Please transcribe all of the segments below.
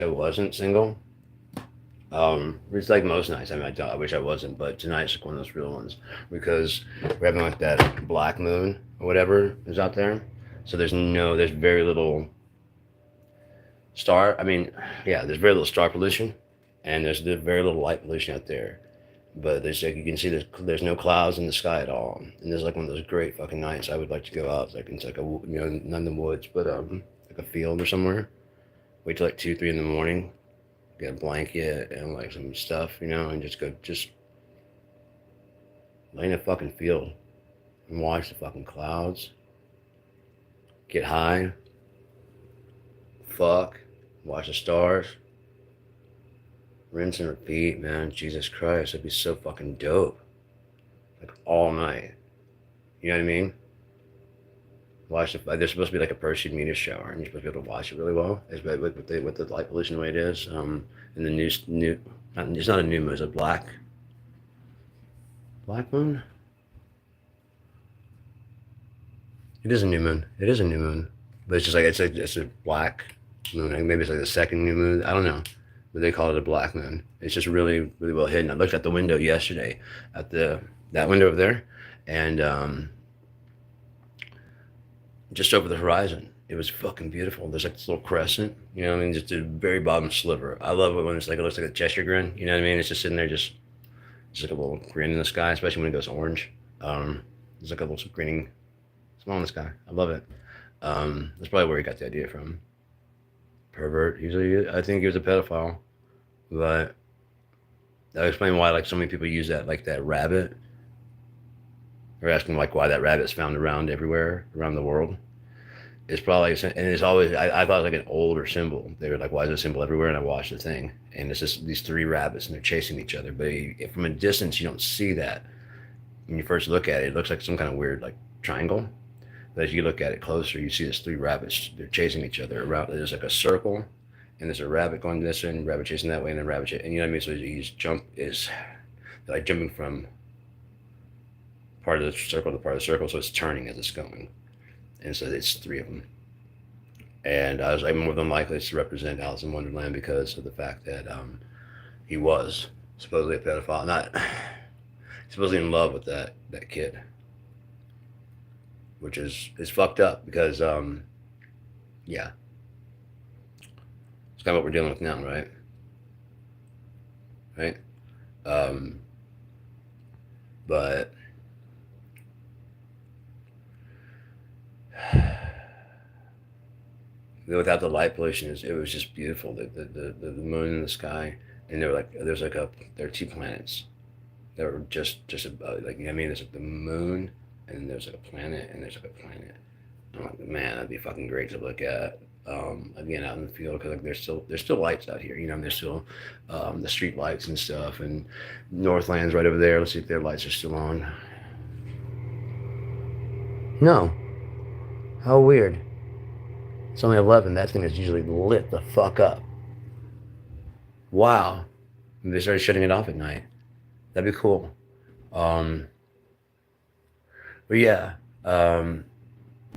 I wasn't single. It's like most nights. I mean, I wish I wasn't, but tonight's like one of those real ones because we're having like that black moon or whatever is out there. So there's very little star. I mean, yeah, there's very little star pollution, and there's very little light pollution out there. But there's like you can see there's no clouds in the sky at all, and there's like one of those great fucking nights. I would like to go out like into like a not in the woods, but like a field or somewhere. Wait till like 2, 3 in the morning, get a blanket and like some stuff, and just lay in a fucking field and watch the fucking clouds, get high, fuck, watch the stars, rinse and repeat, man. Jesus Christ, that'd be so fucking dope. Like all night. You know what I mean? Watch the. There's supposed to be like a Perseid meteor shower, and you're supposed to be able to watch it really well. It's with the light pollution the way it is. And the it's not a new moon. It's a black moon. It is a new moon. It is a new moon, but it's just like it's a black moon. Like maybe it's like the second new moon. I don't know, but they call it a black moon. It's just really really well hidden. I looked at the window yesterday, at the that window over there, and just over the horizon. It was fucking beautiful. There's like this little crescent, what I mean? Just a very bottom sliver. I love it when it looks like a Cheshire grin, you know what I mean? It's just sitting there, just like a little grin in the sky, especially when it goes orange. There's like a little grinning smile in the sky. I love it. That's probably where he got the idea from. Pervert. I think he was a pedophile, but that would explain why like so many people use that like that rabbit. They're asking like why that rabbit's found around everywhere around the world. It's probably and it's always I thought it was like an older symbol. They were like, why is there a symbol everywhere? And I watched the thing, and it's just these three rabbits, and they're chasing each other. But from a distance, you don't see that. When you first look at it, it looks like some kind of weird like triangle. But as you look at it closer, you see these three rabbits. They're chasing each other around. There's like a circle, and there's a rabbit going this way, and rabbit chasing that way, and then and you know what I mean. So like jumping from part of the circle to part of the circle, so it's turning as it's going. And so it's three of them. And I was like more than likely to represent Alice in Wonderland because of the fact that he was supposedly a pedophile, not supposedly in love with that kid, which is fucked up because yeah, it's kind of what we're dealing with now, right? Right. Um, but without the light pollution, it was just beautiful. The moon in the sky, and there are two planets. There were just about like I mean, there's like the moon, and there's like a planet, and there's like a planet. I'm like, man, that'd be fucking great to look at. Again, out in the field because like there's still lights out here. There's still the street lights and stuff, and Northland's right over there. Let's see if their lights are still on. No, how weird. It's only 11. That thing is usually lit the fuck up. Wow. They started shutting it off at night. That'd be cool. Um, but yeah, I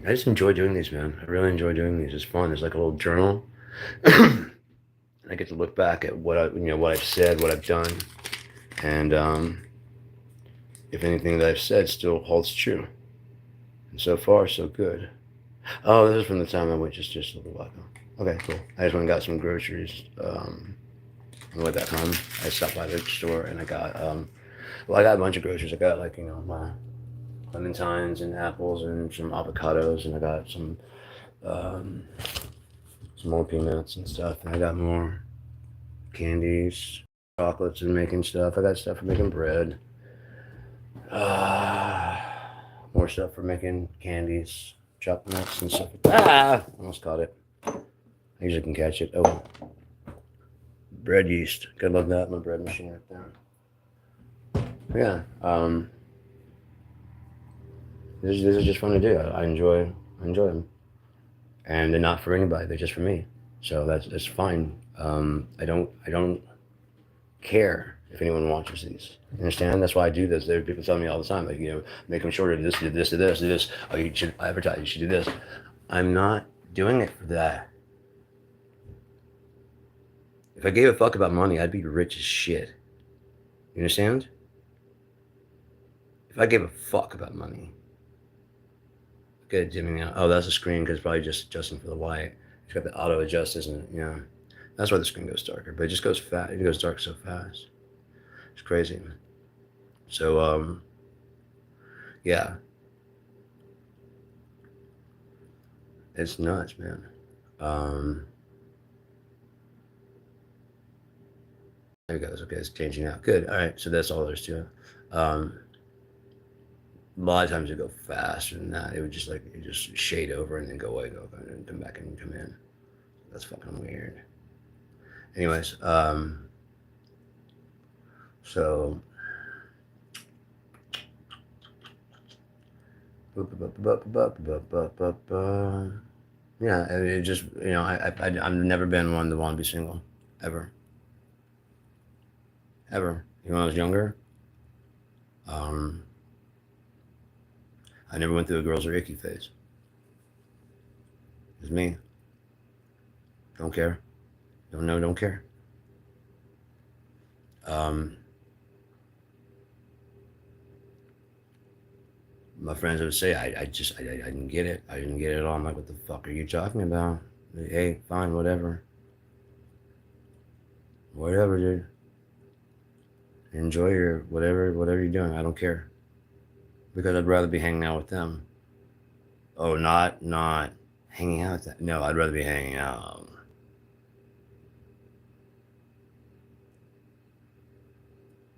just enjoy doing these, man. I really enjoy doing these. It's fun. It's like a little journal. I get to look back at what I've said, what I've done, and if anything that I've said still holds true. And so far, so good. Oh, this is from the time I went just a little while ago. Okay, cool. I just went and got some groceries. On the way back home, I stopped by the store and I got I got a bunch of groceries. I got like my clementines and apples and some avocados, and I got um, some more peanuts and stuff. And I got more candies, chocolates, and making stuff. I got stuff for making bread. Uh, More stuff for making candies, chopped nuts, and stuff. Ah! Almost caught it. I usually can catch it. Oh, bread yeast. Gotta love that. My bread machine right there. Yeah. These are just fun to do. I enjoy them, and they're not for anybody. They're just for me. So that's fine. I don't care if anyone watches these. You understand? That's why I do this. There are people telling me all the time, like, make them shorter, do this, do this, do this, do this. Oh, you should advertise, you should do this. I'm not doing it for that. If I gave a fuck about money, I'd be rich as shit. You understand? If I gave a fuck about money. Okay, dimming out. Oh, that's a screen because probably just adjusting for the light. It's got the auto adjust, isn't it? Yeah. That's why the screen goes darker, but it just goes fast. It goes dark so fast. It's crazy, man. So, yeah, it's nuts, man. Um, there it goes. Okay, it's changing out. Good. All right. So that's all there's to it. A lot of times it would go faster than that. It would just like it just shade over and then go away, go and then come back and come in. That's fucking weird. Anyways, so yeah, it just I've never been one to want to be single, ever, ever. Even when I was younger, um, I never went through a girls are icky phase. It's me. Don't care. Don't know. Don't care. Um, my friends would say, I didn't get it. I didn't get it at all. I'm like, what the fuck are you talking about? Like, hey, fine, whatever. Whatever, dude. Enjoy your whatever you're doing. I don't care. Because I'd rather be hanging out with them. Oh, not hanging out with them. No, I'd rather be hanging out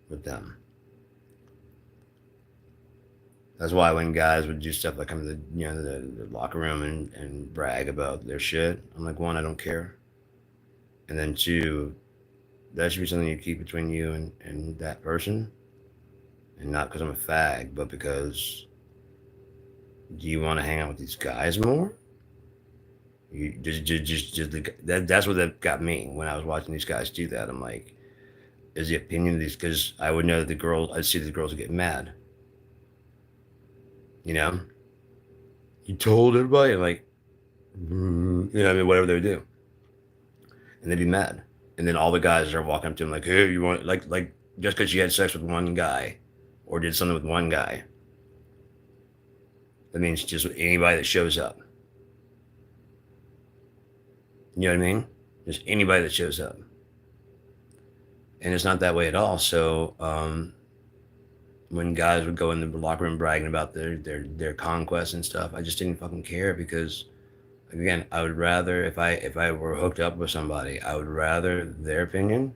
with them. That's why when guys would do stuff like come to the locker room and brag about their shit, I'm like, one, I don't care. And then two, that should be something you keep between you and that person. And not because I'm a fag, but because do you want to hang out with these guys more? You just that's what that got me when I was watching these guys do that. I'm like, is the opinion of these because I would know that the girls I'd see the girls would get mad. You know, you told everybody like, I mean, whatever they would do, and they'd be mad. And then all the guys are walking up to him like, hey, you want like just because you had sex with one guy or did something with one guy, that means just anybody that shows up. You know what I mean? Just anybody that shows up. And it's not that way at all. So when guys would go in the locker room bragging about their conquests and stuff, I just didn't fucking care because again, I would rather if I were hooked up with somebody, I would rather their opinion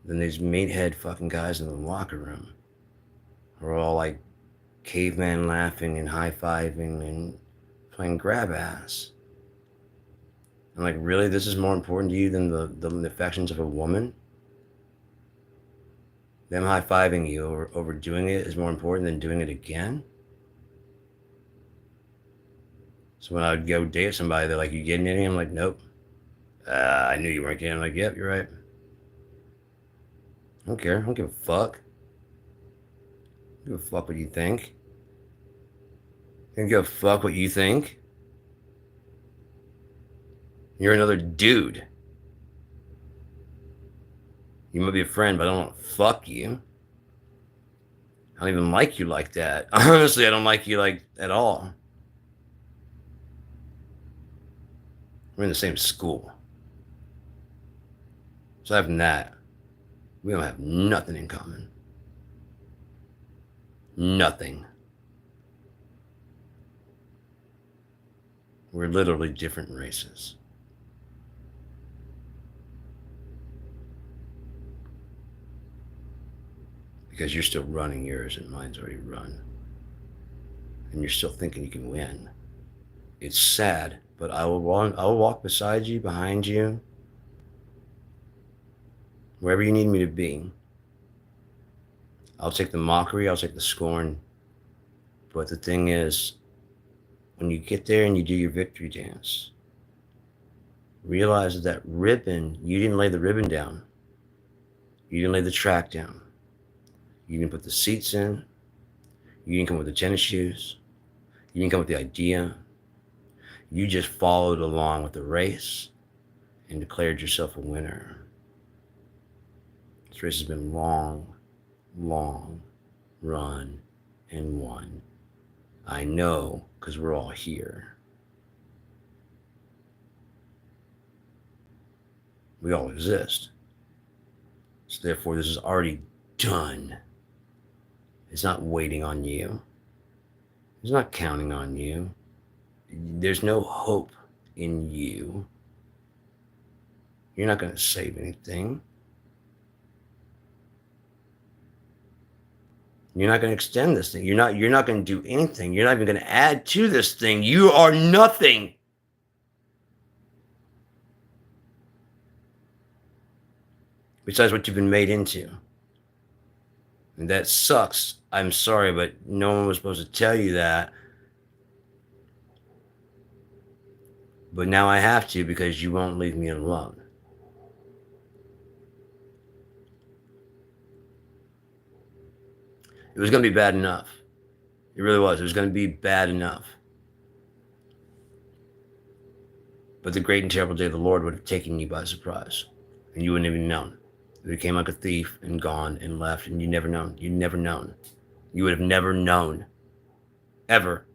than these meathead fucking guys in the locker room who are all like caveman laughing and high fiving and playing grab ass. I'm like, really? This is more important to you than the affections of a woman? Them high fiving you or overdoing it is more important than doing it again? So when I would go date somebody, they're like, you getting any? I'm like, nope. I knew you weren't getting. I'm like, yep, you're right. I don't care. I don't give a fuck. I don't give a fuck what you think. I don't give a fuck what you think. You're another dude. You might be a friend, but I don't fuck you. I don't even like you like that. Honestly, I don't like you like at all. We're in the same school. So having that, we don't have nothing in common. Nothing. We're literally different races. Because you're still running yours and mine's already run. And you're still thinking you can win. It's sad, but I will walk beside you, behind you, wherever you need me to be. I'll take the mockery, I'll take the scorn. But the thing is, when you get there and you do your victory dance, realize that ribbon, you didn't lay the ribbon down. You didn't lay the track down. You didn't put the seats in. You didn't come with the tennis shoes. You didn't come with the idea. You just followed along with the race and declared yourself a winner. This race has been long, long run and won. I know because we're all here. We all exist. So therefore, this is already done. It's not waiting on you. It's not counting on you. There's no hope in you. You're not going to save anything. You're not going to extend this thing. You're not going to do anything. You're not even going to add to this thing. You are nothing. Besides what you've been made into. And that sucks. I'm sorry, but no one was supposed to tell you that. But now I have to because you won't leave me alone. It was going to be bad enough. It really was. It was going to be bad enough. But the great and terrible day of the Lord would have taken you by surprise. And you wouldn't have even known. It would have came like a thief and gone and left. And you'd never known. You'd never known. You would have never known. Ever.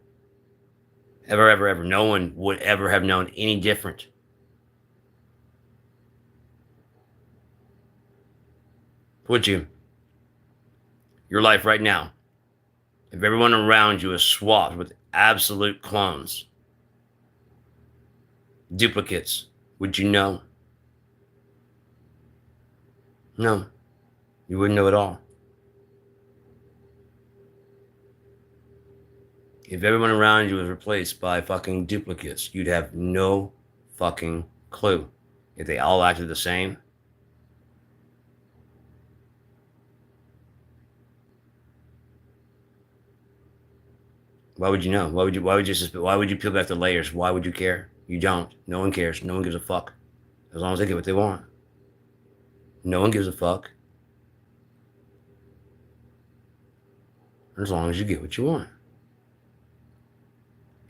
Ever, ever, ever. No one would ever have known any different. Would you? Your life right now, if everyone around you is swapped with absolute clones, duplicates, would you know? No, you wouldn't know at all. If everyone around you was replaced by fucking duplicates, you'd have no fucking clue. If they all acted the same, why would you know? Why would you peel back the layers? Why would you care? You don't. No one cares. No one gives a fuck. As long as they get what they want. No one gives a fuck. As long as you get what you want.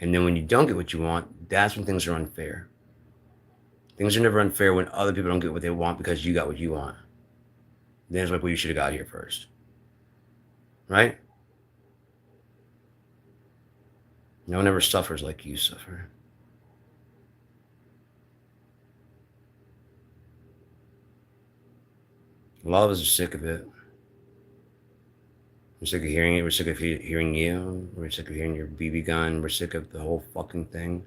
And then when you don't get what you want, that's when things are unfair. Things are never unfair when other people don't get what they want because you got what you want. Then it's like, well, you should have got here first. Right? No one ever suffers like you suffer. A lot of us are sick of it. We're sick of hearing it. We're sick of hearing you. We're sick of hearing your BB gun. We're sick of the whole fucking thing.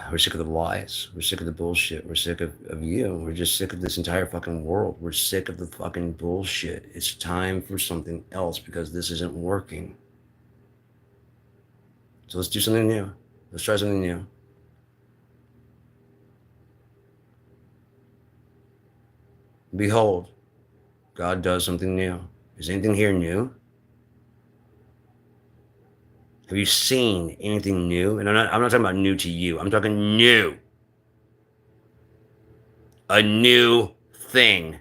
We're sick of the lies. We're sick of the bullshit. We're sick of you. We're just sick of this entire fucking world. We're sick of the fucking bullshit. It's time for something else because this isn't working. So let's do something new. Let's try something new. Behold, God does something new. Is anything here new? Have you seen anything new? And I'm not talking about new to you. I'm talking new. A new thing.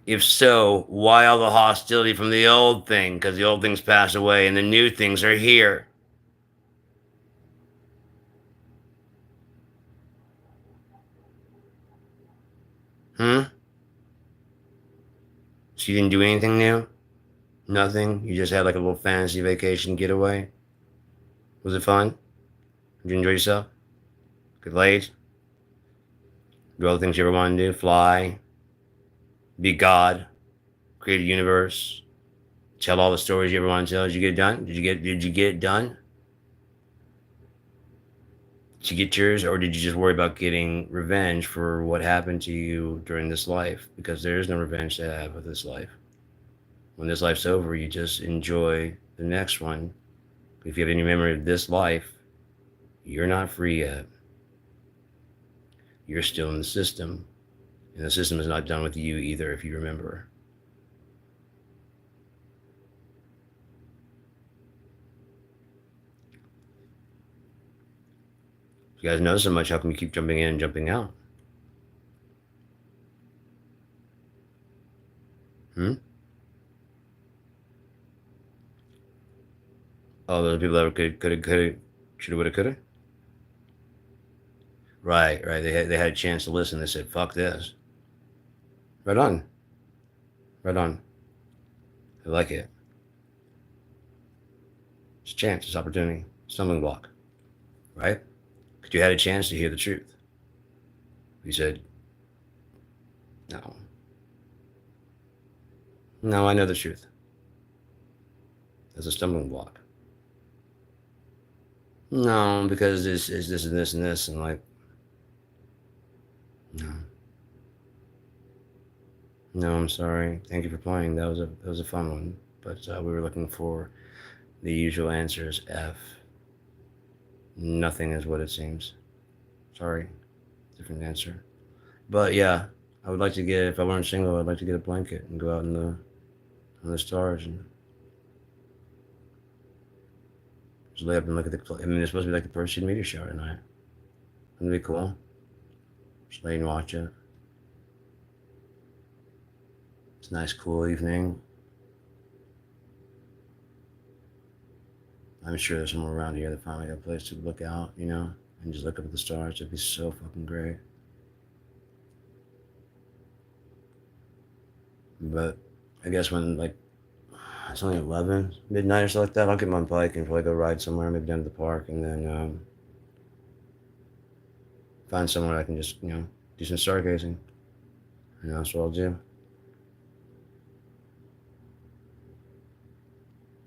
If so, why all the hostility from the old thing? Because the old things pass away and the new things are here. So you didn't do anything new? Nothing? You just had like a little fantasy vacation getaway? Was it fun? Did you enjoy yourself? Get laid? Do all the things you ever wanted to do? Fly? Be God? Create a universe? Tell all the stories you ever wanted to tell? Did you get it done? Did you get it done? Did you get yours, or did you just worry about getting revenge for what happened to you during this life? Because there is no revenge to have with this life. When this life's over, you just enjoy the next one. If you have any memory of this life, you're not free yet. You're still in the system. And the system is not done with you either, if you remember. If you guys know so much, how come you keep jumping in and jumping out? Oh, those people that coulda, shoulda, woulda, coulda? Right, right. They had a chance to listen. They said, "Fuck this." Right on, right on. I like it. It's a chance. It's opportunity. Stumbling block. Right? Because you had a chance to hear the truth. You said, "No, no, I know the truth." That's a stumbling block. No, because this is this and this and this, and like, no, no, I'm sorry. Thank you for playing. That was a fun one, but we were looking for the usual answers. F. Nothing is what it seems. Sorry, different answer. But yeah, I would like to get if I weren't single, I'd like to get a blanket and go out in the stars and just lay up and look at the. I mean, it's supposed to be like the Perseid meteor shower tonight. Wouldn't it be cool? Just lay and watch it. It's a nice, cool evening. I'm sure there's somewhere around here that finally got a place to look out, and just look up at the stars. It'd be so fucking great. But I guess when like it's only 11 midnight or something like that, I'll get my bike and probably go ride somewhere, maybe down to the park, and then find somewhere I can just do some stargazing. That's what I'll do.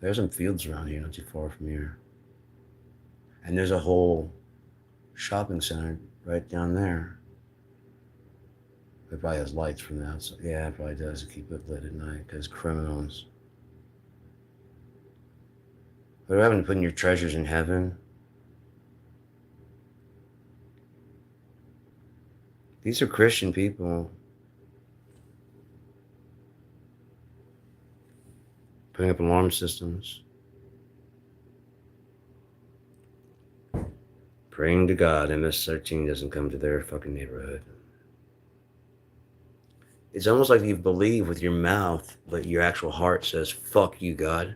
There's some fields around here, not too far from here, and there's a whole shopping center right down there. It probably has lights from the outside. Yeah, it probably does to keep it lit at night because criminals. What happened to putting your treasures in heaven? These are Christian people putting up alarm systems, praying to God MS-13 doesn't come to their fucking neighborhood. It's almost like you believe with your mouth, but your actual heart says, fuck you, God.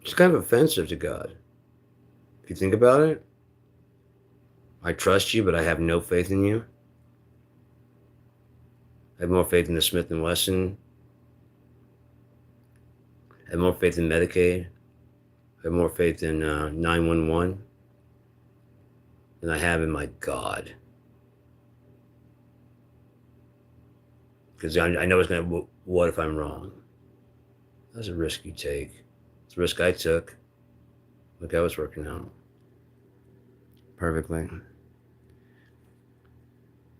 It's kind of offensive to God. If you think about it, I trust you, but I have no faith in you. I have more faith in the Smith & Wesson. I have more faith in Medicaid. I have more faith in 911 than I have in my God. Because I know it's going to, what if I'm wrong? That's a risk you take. It's a risk I took. Look how it's working out. Perfectly.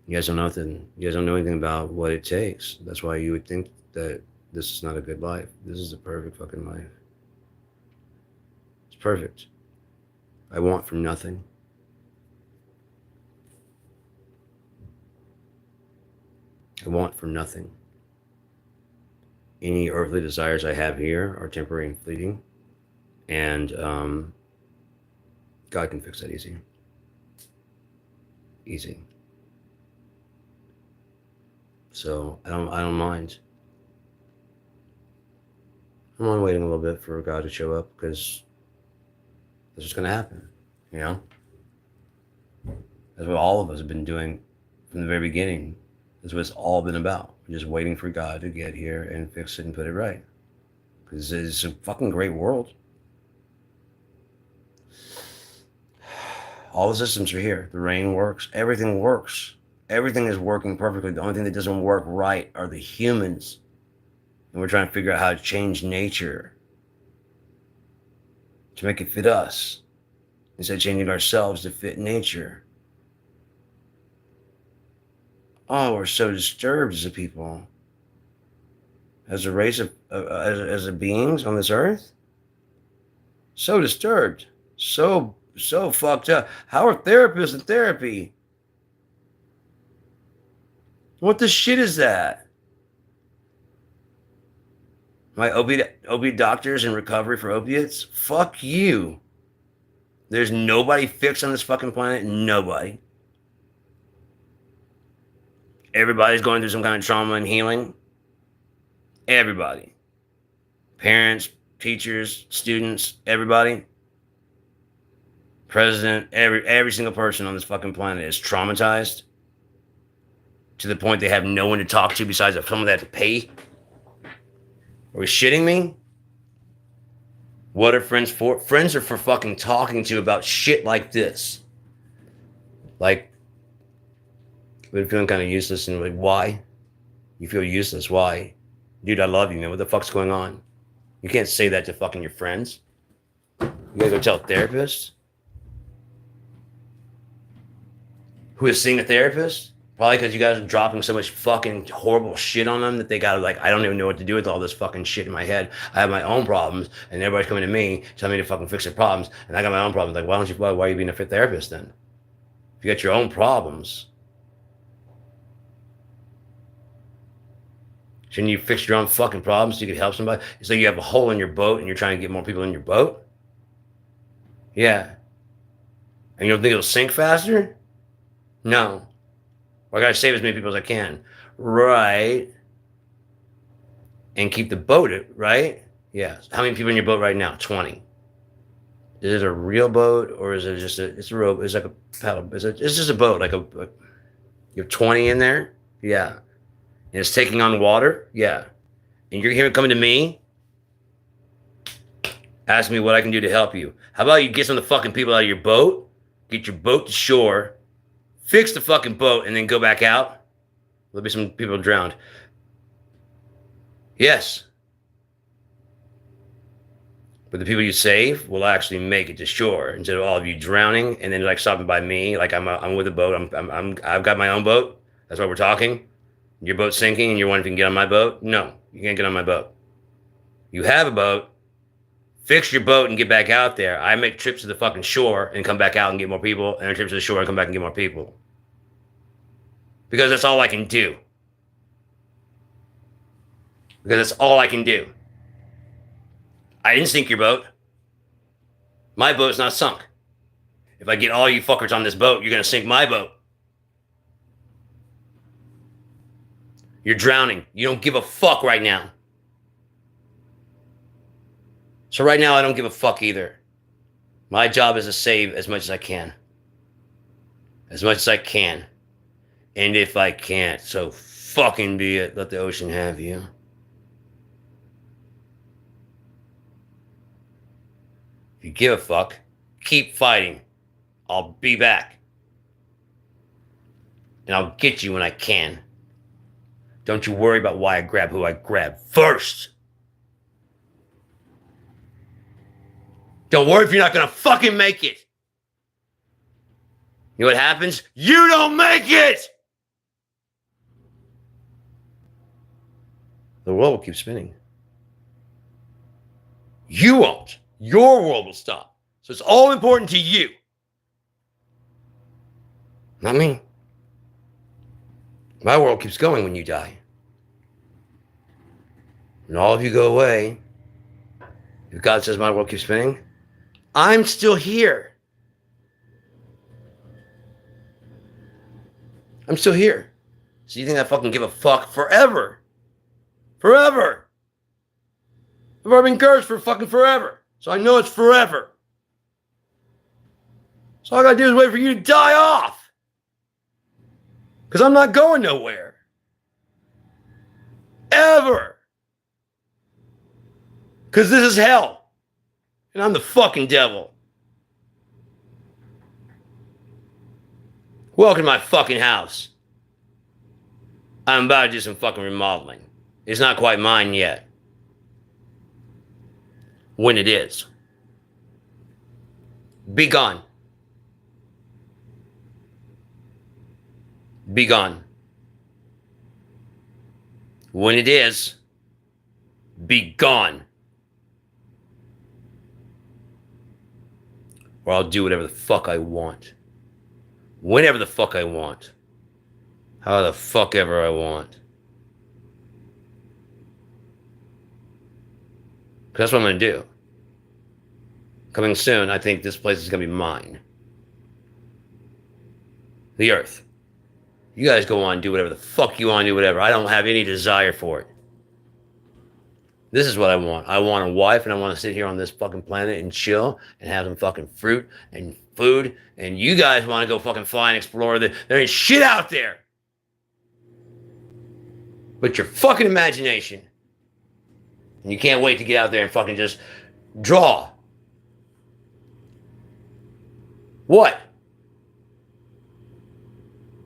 You guys don't know nothing. You guys don't know anything about what it takes. That's why you would think that this is not a good life. This is the perfect fucking life. It's perfect. I want for nothing. I want for nothing. Any earthly desires I have here are temporary and fleeting. And God can fix that easy. Easy. So I don't mind. I'm only waiting a little bit for God to show up because that's what's gonna happen. That's what all of us have been doing from the very beginning. That's what it's all been about. We're just waiting for God to get here and fix it and put it right. Because it's a fucking great world. All the systems are here. The rain works. Everything works. Everything is working perfectly. The only thing that doesn't work right are the humans. And we're trying to figure out how to change nature to make it fit us instead of changing ourselves to fit nature. Oh, we're so disturbed as a people, as a race of, as a beings on this earth. So disturbed, so fucked up. How are therapists in therapy? What the shit is that? My opiate doctors in recovery for opiates? Fuck you. There's nobody fixed on this fucking planet. Nobody. Everybody's going through some kind of trauma and healing. Everybody. Parents, teachers, students, everybody. president, every single person on this fucking planet is traumatized to the point they have no one to talk to besides someone they have to pay? Are we shitting me? What are friends for? Friends are for fucking talking to about shit like this. Like, we're feeling kind of useless, and like, why? You feel useless, why? Dude, I love you, man. What the fuck's going on? You can't say that to fucking your friends. You gotta go tell a therapist? Who is seeing a therapist? Probably because you guys are dropping so much fucking horrible shit on them that they gotta, like, I don't even know what to do with all this fucking shit in my head. I have my own problems, and everybody's coming to me, telling me to fucking fix their problems, and I got my own problems. Like, why are you being a fit therapist then? If you got your own problems, shouldn't you fix your own fucking problems so you could help somebody? It's like you have a hole in your boat and you're trying to get more people in your boat? Yeah. And you don't think it'll sink faster? No. Well, I gotta save as many people as I can. Right. And keep the boat, right? Yeah. How many people in your boat right now? 20. Is it a real boat or is it just it's a rope? It's like a paddle. It's just a boat, like you have 20 in there? Yeah. And it's taking on water? Yeah. And you're here coming to me? Ask me what I can do to help you. How about you get some of the fucking people out of your boat, get your boat to shore, fix the fucking boat, and then go back out? There'll be some people drowned. Yes. But the people you save will actually make it to shore instead of all of you drowning and then like stopping by me. Like I'm with a boat. I've got my own boat. That's why we're talking. Your boat's sinking and you're wondering if you can get on my boat? No, you can't get on my boat. You have a boat. Fix your boat and get back out there. I make trips to the fucking shore and come back out and get more people, and trips to the shore and come back and get more people. Because that's all I can do. Because that's all I can do. I didn't sink your boat. My boat's not sunk. If I get all you fuckers on this boat, you're going to sink my boat. You're drowning. You don't give a fuck right now. So right now, I don't give a fuck either. My job is to save as much as I can. As much as I can. And if I can't, so fucking be it. Let the ocean have you. If you give a fuck, keep fighting. I'll be back. And I'll get you when I can. Don't you worry about why I grab who I grab first. Don't worry if you're not going to fucking make it. You know what happens? You don't make it! The world will keep spinning. You won't. Your world will stop. So it's all important to you. Not me. My world keeps going when you die. When all of you go away, if God says my world keeps spinning, I'm still here. I'm still here. So you think I fucking give a fuck forever? Forever. I've already been cursed for fucking forever. So I know it's forever. So all I gotta do is wait for you to die off. Because I'm not going nowhere. Ever. Because this is hell. And I'm the fucking devil. Welcome to my fucking house. I'm about to do some fucking remodeling. It's not quite mine yet. When it is. Be gone. Be gone. When it is, be gone. Or I'll do whatever the fuck I want. Whenever the fuck I want. How the fuck ever I want. That's what I'm going to do. Coming soon, I think this place is going to be mine. The earth. You guys go on, do whatever the fuck you want to do, whatever. I don't have any desire for it. This is what I want. I want a wife, and I want to sit here on this fucking planet and chill and have some fucking fruit and food. And you guys want to go fucking fly and explore. There ain't shit out there but your fucking imagination. And you can't wait to get out there and fucking just draw. What?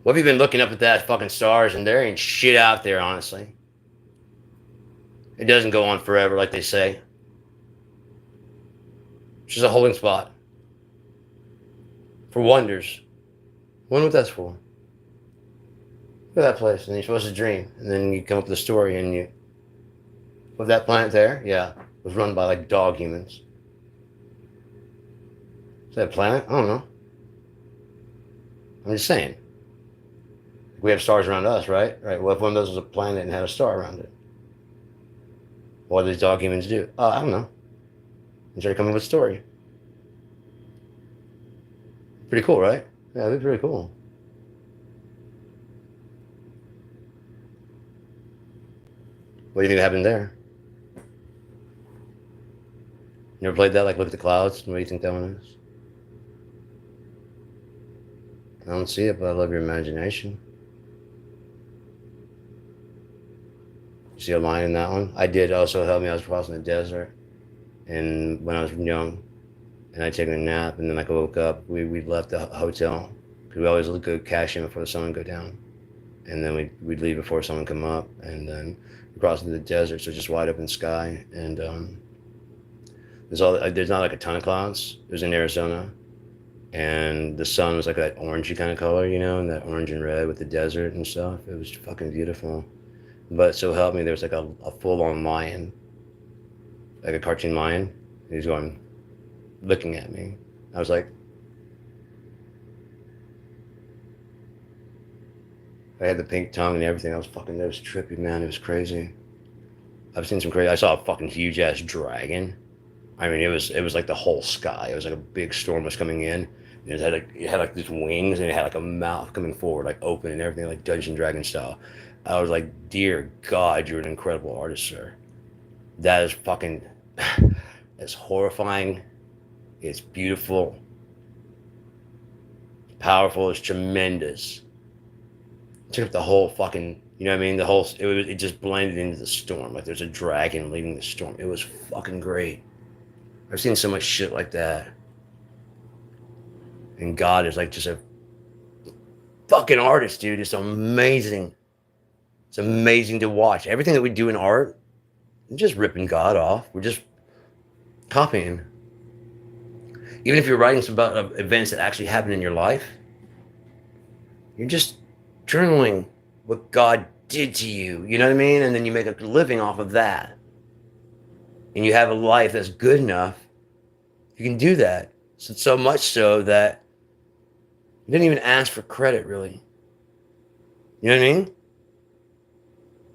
What have you been looking up at that fucking stars, and there ain't shit out there, honestly. It doesn't go on forever, like they say. It's just a holding spot for wonders. Wonder what that's for. Look at that place, and you're supposed to dream, and then you come up with a story, and you, with that planet there, yeah, it was run by like dog humans. Is that a planet? I don't know. I'm just saying. We have stars around us, right? Right. Well, if one of those was a planet and had a star around it, what do these dog humans do? Oh, I don't know. Instead of coming up with a story. Pretty cool, right? Yeah, that'd be pretty cool. What do you think happened there? You ever played that? Like, look at the clouds? What do you think that one is? I don't see it, but I love your imagination. You see a line in that one? I did also help me. I was crossing the desert, and when I was young, and I'd taken a nap, and then I woke up. We left the hotel because we always go cash in before the sun would go down, and then we'd leave before the sun would come up, and then we crossed into the desert, so just wide open sky, and there's not like a ton of clouds. It was in Arizona, and the sun was like that orangey kind of color, you know, and that orange and red with the desert and stuff. It was fucking beautiful. But so help me, there was like a full-on lion, like a cartoon lion. He was going, looking at me. I was like, I had the pink tongue and everything. It was trippy, man. It was crazy. I've seen some crazy. I saw a fucking huge ass dragon. I mean, it was like the whole sky. It was like a big storm was coming in. And it had like these wings, and it had like a mouth coming forward, like open and everything, like Dungeon Dragon style. I was like, dear God, you're an incredible artist, sir. That is fucking, it's horrifying. It's beautiful. It's powerful. It's tremendous. It took up the whole fucking, you know what I mean? It just blended into the storm. Like there's a dragon leading the storm. It was fucking great. I've seen so much shit like that. And God is like just a fucking artist, dude. It's amazing. It's amazing to watch. Everything that we do in art, we're just ripping God off. We're just copying. Even if you're writing about events that actually happened in your life, you're just journaling what God did to you. You know what I mean? And then you make a living off of that. And you have a life that's good enough. You can do that. So much so that you didn't even ask for credit, really. You know what I mean?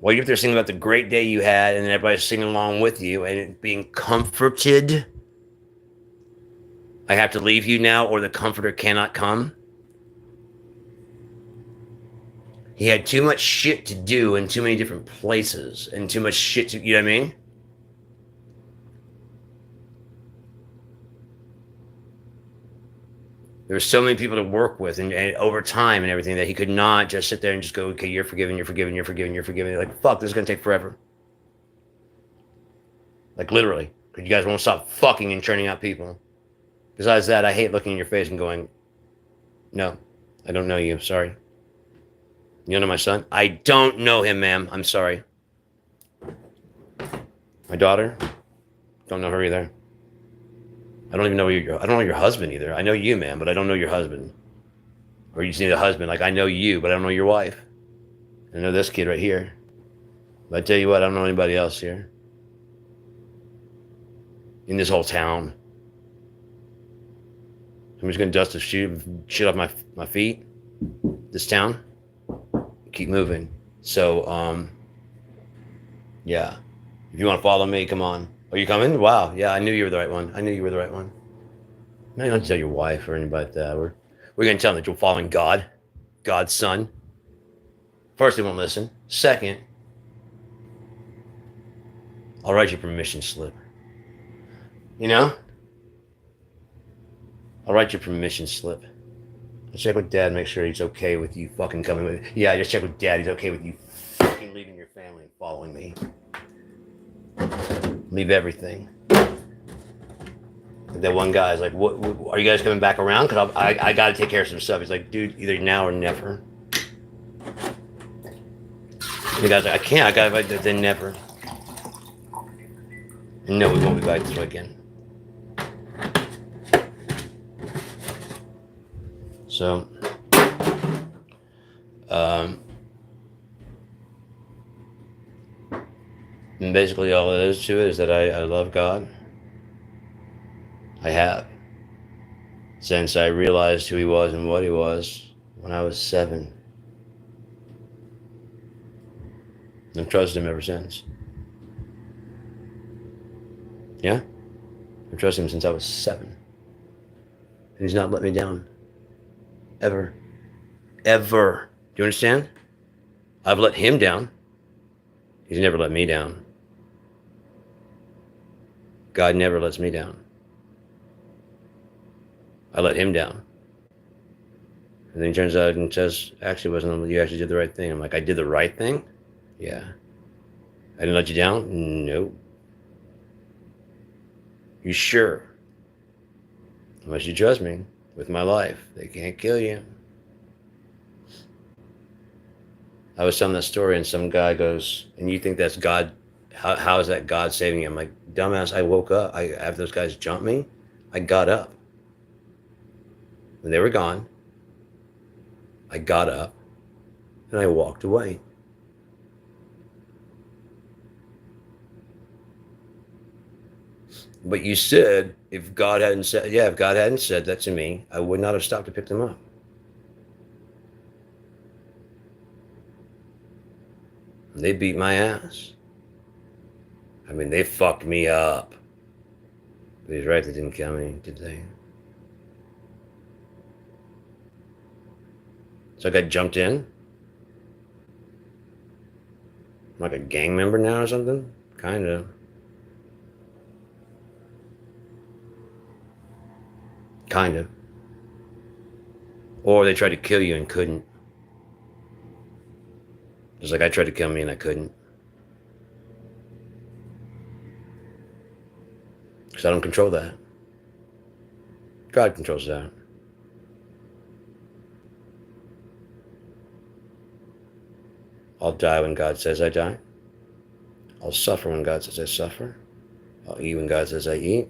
Well, you're up there singing about the great day you had, and then everybody's singing along with you and being comforted. I have to leave you now, or the comforter cannot come. He had too much shit to do in too many different places, and too much shit to, you know what I mean? There were so many people to work with, and over time and everything, that he could not just sit there and just go, okay, you're forgiven, you're forgiven, you're forgiven, you're forgiven. You're like, fuck, this is going to take forever. Like, literally. Because you guys won't stop fucking and churning out people. Besides that, I hate looking in your face and going, no, I don't know you, sorry. You don't know my son? I don't know him, ma'am. I'm sorry. My daughter? Don't know her either. I don't even know I don't know your husband either. I know you, man, but I don't know your husband. Or you just need a husband. Like, I know you, but I don't know your wife. I know this kid right here. But I tell you what, I don't know anybody else here. In this whole town. Somebody's gonna dust the shit off my feet. This town. Keep moving. So, yeah. If you want to follow me, come on. Are you coming? Wow. Yeah, I knew you were the right one. I knew you were the right one. Now you don't tell your wife or anybody like that. We're going to tell them that you're following God, God's son. First, they won't listen. Second, I'll write you a permission slip. You know? I'll write you a permission slip. I'll check with Dad, make sure he's okay with you fucking coming with me. Yeah, just check with Dad, he's okay with you fucking leaving your family and following me. Leave everything. That one guy's like, what are you guys coming back around? Because I got to take care of some stuff. He's like, dude, either now or never. And the guy's like, I can't. I got to, then never. No, we won't be back this way again. So, and basically all it is to it is that I love God. I have. Since I realized who he was and what he was when I was 7. And I've trusted him ever since. Yeah? I've trusted him since I was 7. And he's not let me down. Ever. Ever. Do you understand? I've let him down. He's never let me down. God never lets me down. I let him down. And then he turns out and says, actually, wasn't you actually did the right thing. I'm like, I did the right thing? Yeah. I didn't let you down? No. You sure? Unless you trust me with my life. They can't kill you. I was telling that story and some guy goes, and you think that's God? How is that God saving you? I'm like, dumbass, I woke up. After those guys jumped me, I got up. When they were gone, I got up and I walked away. But you said if God hadn't said that to me, I would not have stopped to pick them up. And they beat my ass. I mean, they fucked me up. But he's right, they didn't kill me, did they? So I got jumped in? I'm like a gang member now or something? Kind of. Kind of. Or they tried to kill you and couldn't. Just like I tried to kill me and I couldn't. Because I don't control that. God controls that. I'll die when God says I die. I'll suffer when God says I suffer. I'll eat when God says I eat.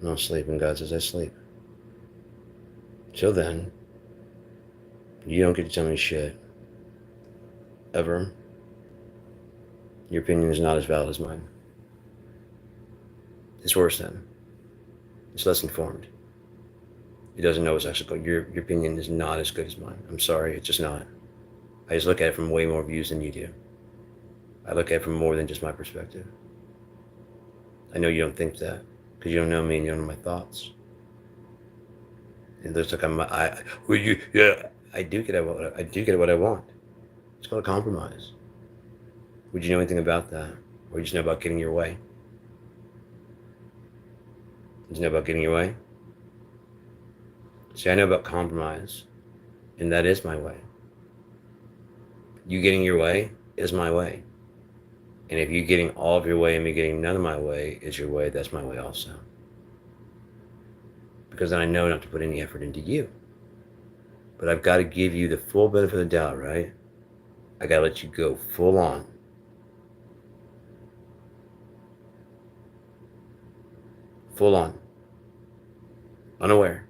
And I'll sleep when God says I sleep. Till then, you don't get to tell me shit. Ever. Your opinion is not as valid as mine. It's worse then. It's less informed. It doesn't know what's actually going. Your opinion is not as good as mine. I'm sorry, it's just not. I just look at it from way more views than you do. I look at it from more than just my perspective. I know you don't think that because you don't know me and you don't know my thoughts. It looks like I do get what I want. It's called a compromise. Would you know anything about that? Or you just know about getting your way? Did you know about getting your way? See, I know about compromise, and that is my way. You getting your way is my way. And if you getting all of your way and me getting none of my way is your way, that's my way also. Because then I know not to put any effort into you. But I've got to give you the full benefit of the doubt, right? I got to let you go full on. Full on. Unaware.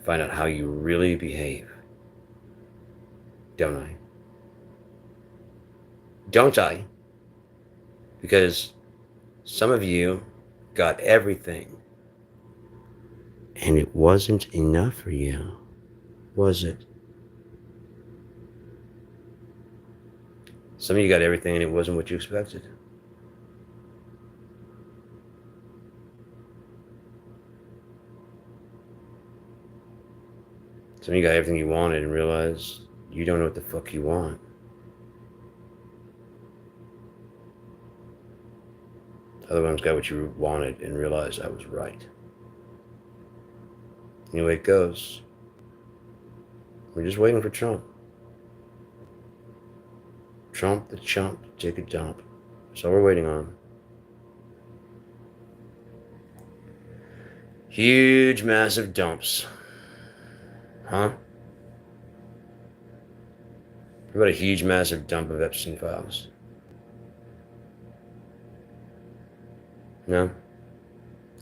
Find out how you really behave. Don't I? Don't I? Because some of you got everything. And it wasn't enough for you, was it? Some of you got everything and it wasn't what you expected. Some of you got everything you wanted and realized you don't know what the fuck you want. Other ones got what you wanted and realized I was right. Anyway, it goes. We're just waiting for Trump. Trump the chump to take a dump. That's all we're waiting on. Huge, massive dumps. Huh? What about a huge, massive dump of Epstein files? No?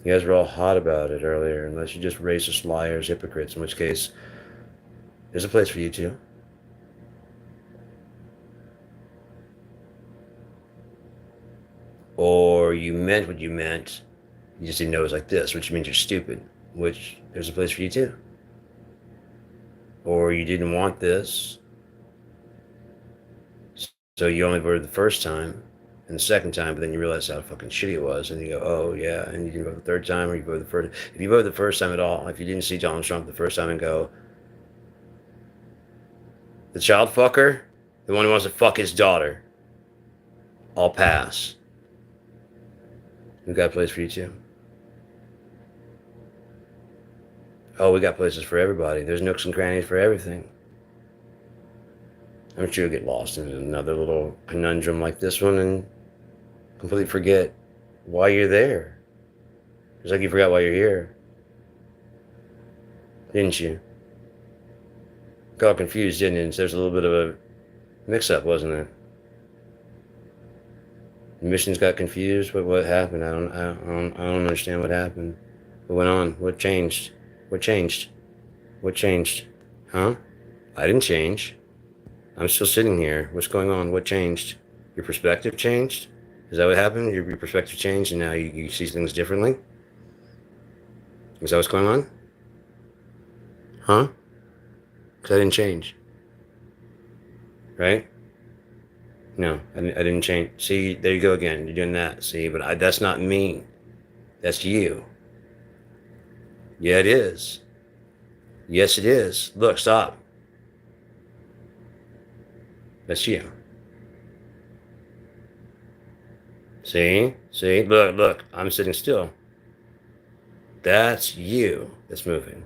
You guys were all hot about it earlier, unless you're just racist liars, hypocrites, in which case, there's a place for you too. Or you meant what you meant, you just didn't know it was like this, which means you're stupid, which there's a place for you too. Or you didn't want this, so you only voted the first time and the second time, but then you realize how fucking shitty it was, and you go, oh yeah, and you didn't vote the third time, or you voted the first. If you voted the first time at all, if you didn't see Donald Trump the first time and go, the child fucker, the one who wants to fuck his daughter, I'll pass. We got a place for you too. Oh, we got places for everybody. There's nooks and crannies for everything. I'm sure you'll get lost in another little conundrum like this one and completely forget why you're there. Just like you forgot why you're here. Didn't you? Got all confused, didn't you? So there's a little bit of a mix-up, wasn't it? The missions got confused. What happened? I don't understand what happened. What went on? What changed? What changed? What changed? Huh? I didn't change. I'm still sitting here. What's going on? What changed? Your perspective changed? Is that what happened? Your perspective changed and now you see things differently? Is that what's going on? Huh? Because I didn't change. Right? No, I didn't change. See, there you go again. You're doing that. See, but that's not me. That's you. Yeah, it is. Yes, it is. Look, stop. That's you. See? See? Look. I'm sitting still. That's you that's moving.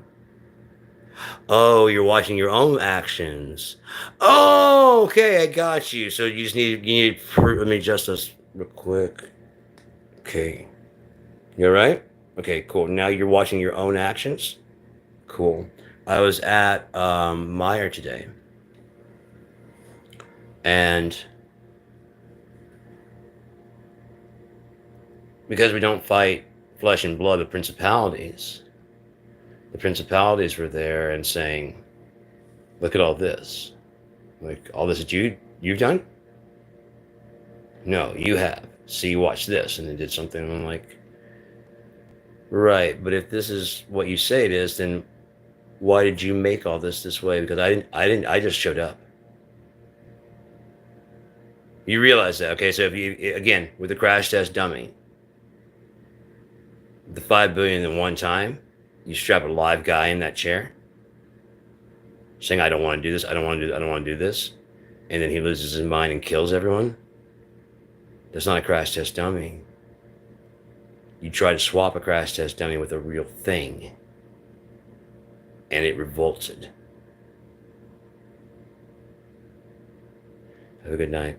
Oh, you're watching your own actions. Oh, okay, I got you. So you need let me adjust this real quick. Okay. You all right? Okay, cool. Now you're watching your own actions? Cool. I was at Meyer today. And because we don't fight flesh and blood, but principalities, the principalities were there and saying, look at all this. Like, all this that you've done? No, you have. See, watch this. And they did something, and I'm like, right, but if this is what you say it is, then why did you make all this way? Because I just showed up. You realize that, okay? So if you, again, with the crash test dummy, the 5 billion in one time, you strap a live guy in that chair saying, I don't want to do this, I don't want to do this, and then he loses his mind and kills everyone. That's not a crash test dummy. You try to swap a crash test dummy with a real thing, and it revolted. Have a good night.